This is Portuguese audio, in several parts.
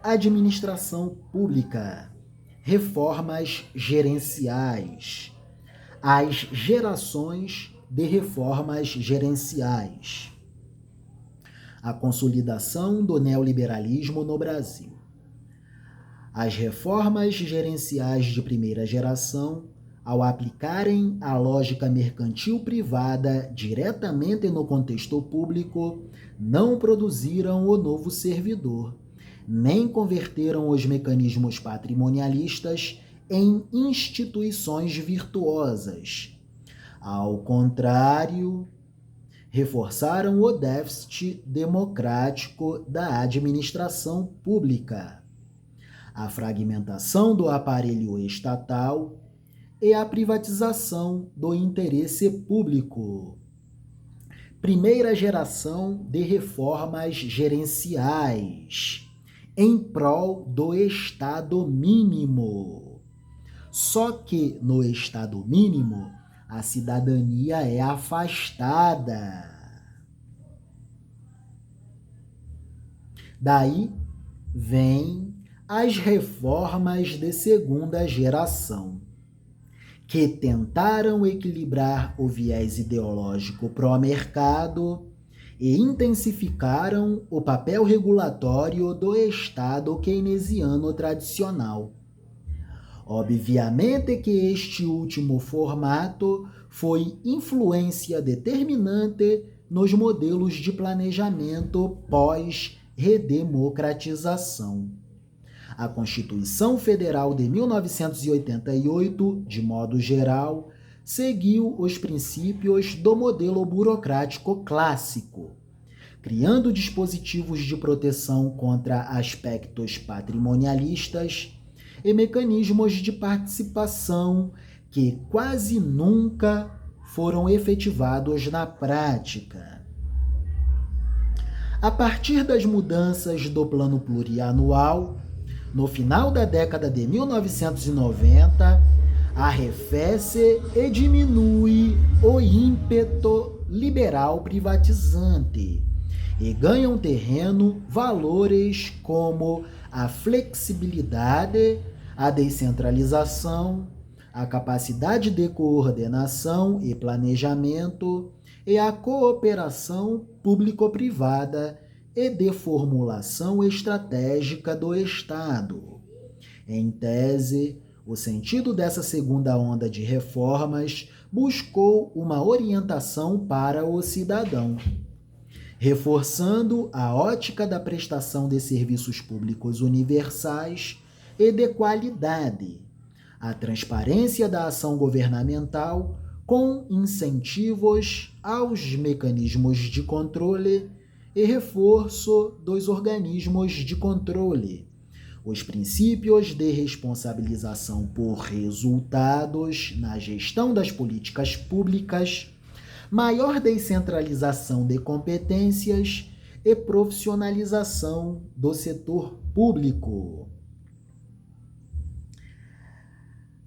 Administração pública, reformas gerenciais, as gerações de reformas gerenciais, a consolidação do neoliberalismo no Brasil. As reformas gerenciais de primeira geração, ao aplicarem a lógica mercantil privada diretamente no contexto público, não produziram o novo servidor, nem converteram os mecanismos patrimonialistas em instituições virtuosas. Ao contrário, reforçaram o déficit democrático da administração pública, a fragmentação do aparelho estatal e a privatização do interesse público. Primeira geração de reformas gerenciais em prol do Estado mínimo. Só que no Estado mínimo, a cidadania é afastada. Daí vem as reformas de segunda geração, que tentaram equilibrar o viés ideológico pró-mercado e intensificaram o papel regulatório do Estado keynesiano tradicional. Obviamente que este último formato foi influência determinante nos modelos de planejamento pós-redemocratização. A Constituição Federal de 1988, de modo geral, seguiu os princípios do modelo burocrático clássico, criando dispositivos de proteção contra aspectos patrimonialistas e mecanismos de participação que quase nunca foram efetivados na prática. A partir das mudanças do plano plurianual, no final da década de 1990, arrefece e diminui o ímpeto liberal privatizante e ganham terreno valores como a flexibilidade, a descentralização, a capacidade de coordenação e planejamento e a cooperação público-privada e de formulação estratégica do Estado. Em tese, o sentido dessa segunda onda de reformas buscou uma orientação para o cidadão, reforçando a ótica da prestação de serviços públicos universais e de qualidade, a transparência da ação governamental com incentivos aos mecanismos de controle e reforço dos organismos de controle, os princípios de responsabilização por resultados na gestão das políticas públicas, maior descentralização de competências e profissionalização do setor público.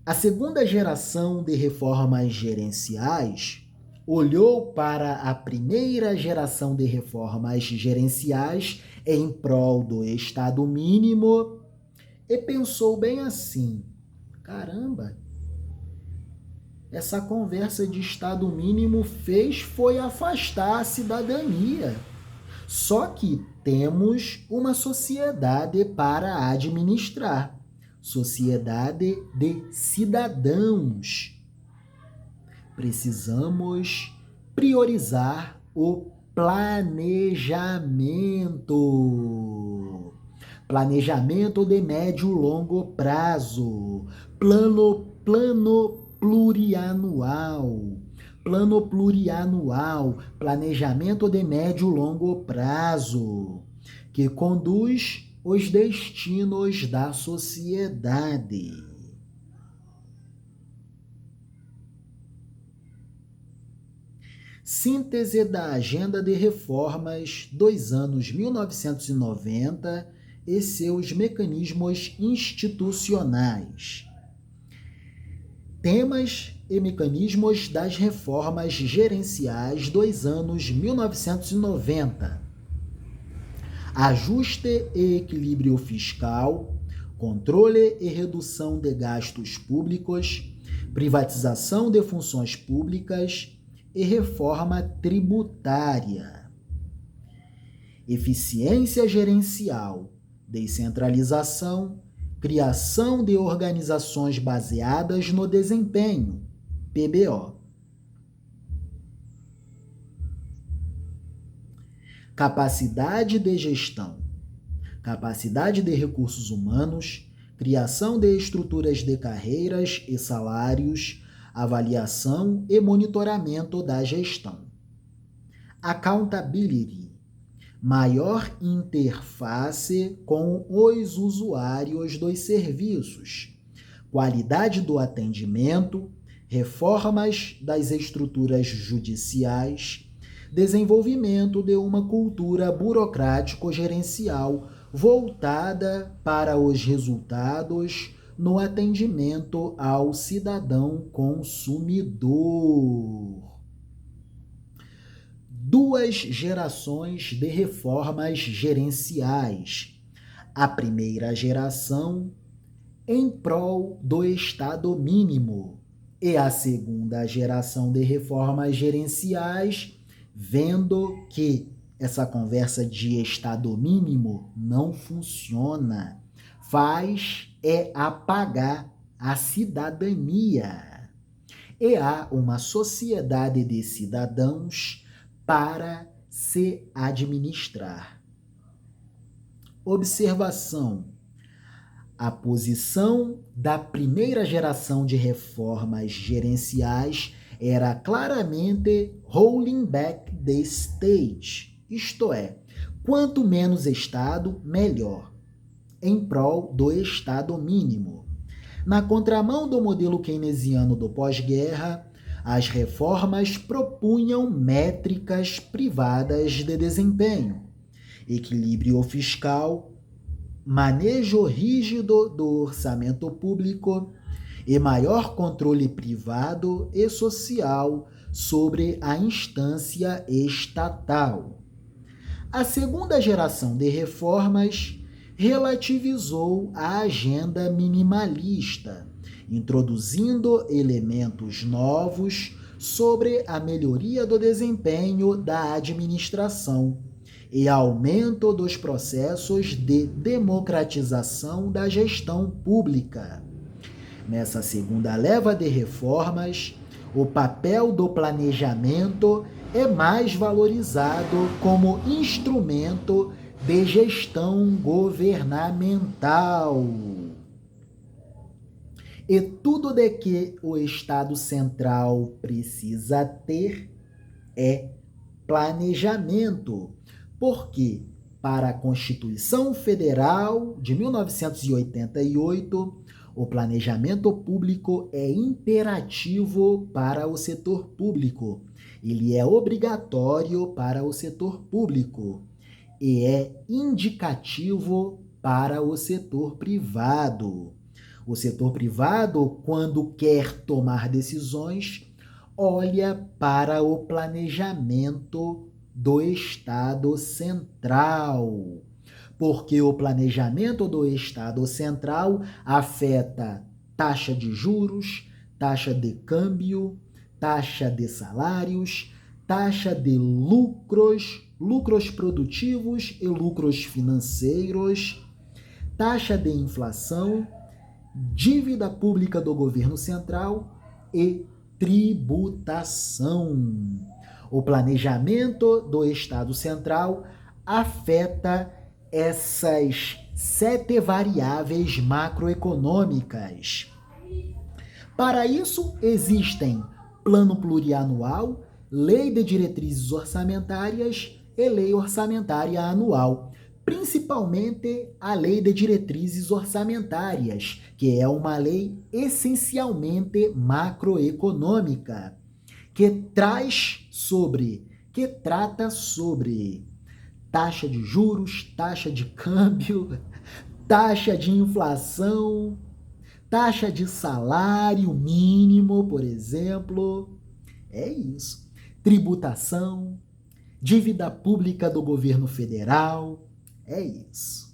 A segunda geração de reformas gerenciais olhou para a primeira geração de reformas gerenciais em prol do Estado mínimo e pensou bem assim: caramba, essa conversa de Estado mínimo foi afastar a cidadania. Só que temos uma sociedade para administrar, sociedade de cidadãos. Precisamos priorizar o planejamento. Planejamento de médio e longo prazo. Plano plurianual. Plano plurianual. Planejamento de médio e longo prazo, que conduz os destinos da sociedade. Síntese da Agenda de Reformas dos anos 1990 e seus mecanismos institucionais. Temas e mecanismos das reformas gerenciais dos anos 1990. ajuste e equilíbrio fiscal, controle e redução de gastos públicos, privatização de funções públicas e reforma tributária. Eficiência gerencial, descentralização, criação de organizações baseadas no desempenho, PBO. Capacidade de gestão, capacidade de recursos humanos, criação de estruturas de carreiras e salários, avaliação e monitoramento da gestão. Accountability, maior interface com os usuários dos serviços, qualidade do atendimento, reformas das estruturas judiciais, desenvolvimento de uma cultura burocrático-gerencial voltada para os resultados no atendimento ao cidadão consumidor. 2 gerações de reformas gerenciais. A primeira geração em prol do Estado mínimo e a segunda geração de reformas gerenciais vendo que essa conversa de Estado mínimo não funciona, faz é apagar a cidadania. E há uma sociedade de cidadãos para se administrar. Observação: a posição da primeira geração de reformas gerenciais era claramente rolling back the state, isto é, quanto menos Estado, melhor, em prol do Estado mínimo. Na contramão do modelo keynesiano do pós-guerra, as reformas propunham métricas privadas de desempenho, equilíbrio fiscal, manejo rígido do orçamento público e maior controle privado e social sobre a instância estatal. A segunda geração de reformas relativizou a agenda minimalista, introduzindo elementos novos sobre a melhoria do desempenho da administração e aumento dos processos de democratização da gestão pública. Nessa segunda leva de reformas, o papel do planejamento é mais valorizado como instrumento de gestão governamental. E tudo de que o Estado Central precisa ter é planejamento, porque para a Constituição Federal de 1988, o planejamento público é imperativo para o setor público. Ele é obrigatório para o setor público e é indicativo para o setor privado. O setor privado, quando quer tomar decisões, olha para o planejamento do Estado Central, porque o planejamento do Estado Central afeta taxa de juros, taxa de câmbio, taxa de salários, taxa de lucros produtivos e lucros financeiros, taxa de inflação, dívida pública do governo central e tributação. O planejamento do Estado Central afeta essas 7 variáveis macroeconômicas. Para isso, existem plano plurianual, lei de diretrizes orçamentárias e lei orçamentária anual, principalmente a lei de diretrizes orçamentárias, que é uma lei essencialmente macroeconômica, que trata sobre taxa de juros, taxa de câmbio, taxa de inflação, taxa de salário mínimo, por exemplo. É isso. Tributação, dívida pública do governo federal. É isso.